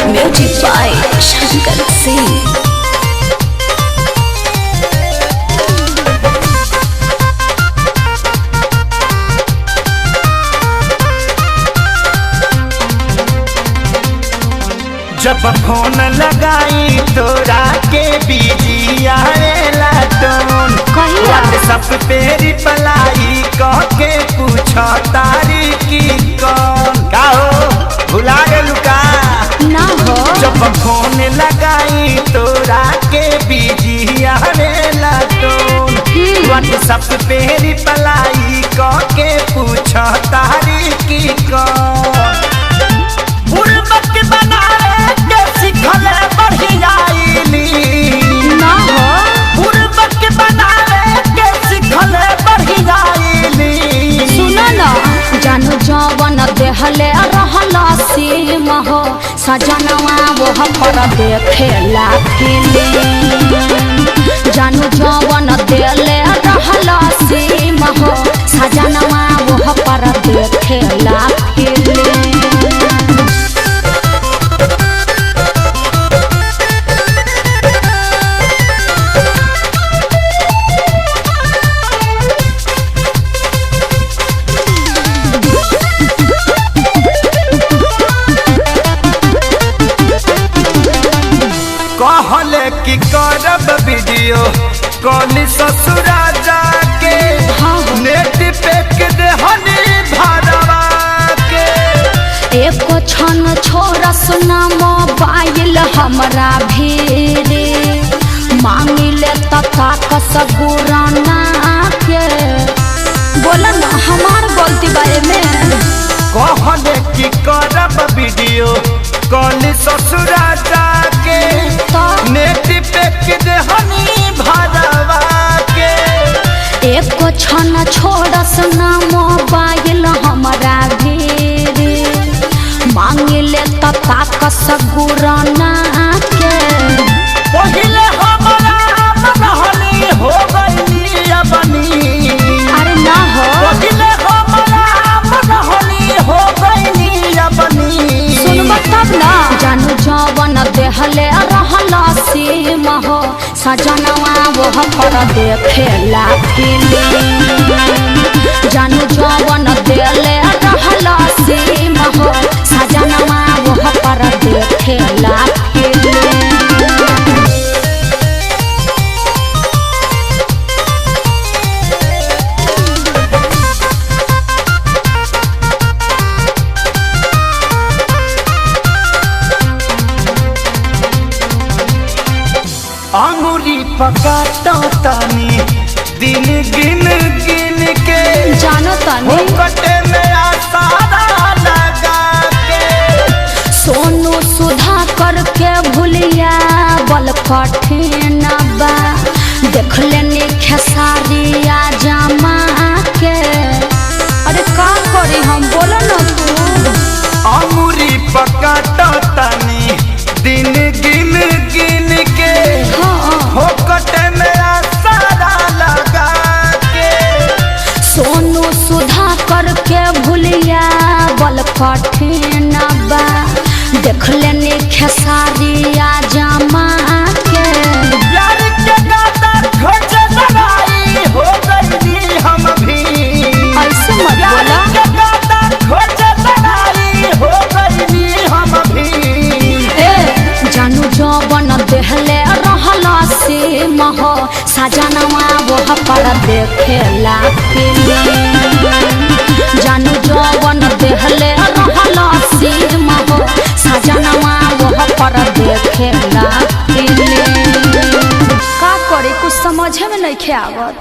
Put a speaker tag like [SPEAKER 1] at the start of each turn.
[SPEAKER 1] Music by Shankar Singh.
[SPEAKER 2] जब phone लगाई तोरा के बिजी आएला टोन, व्हाट्सएप पे रिप्लाई कह के पूछो तारी की कौन का हो, भुला गेलू का
[SPEAKER 1] ना हो।
[SPEAKER 2] जब फोन लगाई तोरा के बिजी आएला टोन, व्हाट्सएप पे रिप्लाई कह के पूछो तारी की कौन।
[SPEAKER 1] ना हो
[SPEAKER 2] बुरबक बनावे के सिखले बढ़ी जाइली।
[SPEAKER 1] सुनो ना जानू जवन देहले रहला सीम हो, सजनवा वो पर देखेला फिल्म। जानू जवन देले रहला सीम हो, सजनवा वो पर देखेला फिल्म।
[SPEAKER 2] कहले कि करब वीडियो कॉल ससुरा जाके, नेट पे के देहनी भरवा के।
[SPEAKER 1] एको छन छोरा सुना मोबाइल हमरा भीरे, मांगिले तथा कसगुराना के। बोला ना हमार गलती बारे में।
[SPEAKER 2] कहले कि करब वीडियो कॉल ससुरा जाके, नेट पे के देहनी भरवा के।
[SPEAKER 1] एको छन छोरा सुना मोबाइल हमरा भीरे, मांगिले तथा कसगुराना के।
[SPEAKER 2] पहिले हमरा मनहनी हो गइली अपनी।
[SPEAKER 1] अरे ना हो
[SPEAKER 2] पहिले हमरा मनहनी हो गइली अपनी।
[SPEAKER 1] सुनबा तब ना जानू जवन देहले रहला सीम हो, सजनवा वो पर देखेला फिल्म। जानू जवन देले रहला सीम हो, सजनवा वो पर देखेला फिल्म।
[SPEAKER 2] अंगुरी पकाता तानी दिन गिन गिन के,
[SPEAKER 1] जानो तानी
[SPEAKER 2] कटे में आसारा लगा के।
[SPEAKER 1] सोनू सुधा करके भूलिया बल कठिन बा, देख लेनी खेसारिया जमा के। अरे का करी हम, बोलो ना तू।
[SPEAKER 2] अंगुरी पकाता तानी दिन गिन गिन के, कटे में आसारा लगा के।
[SPEAKER 1] सोनू सुधा करके भूलिया बल कठिन बा, देख लेनी खेसारिया जमा के।
[SPEAKER 2] प्यार के गाता खोज लड़ाई हो गई हम भी।
[SPEAKER 1] ऐसे मत बोला।
[SPEAKER 2] प्यार के गाता खोज लड़ाई हो गई हम भी।
[SPEAKER 1] जानू जवन देहले रहला सीम हो, सजनवा वो पर देखेला फिल्म। जानू जवन देहले रहला सीम हो, सजनवा वो पर देखेला फिल्म। का करे कुछ समझे में नहीं आवत।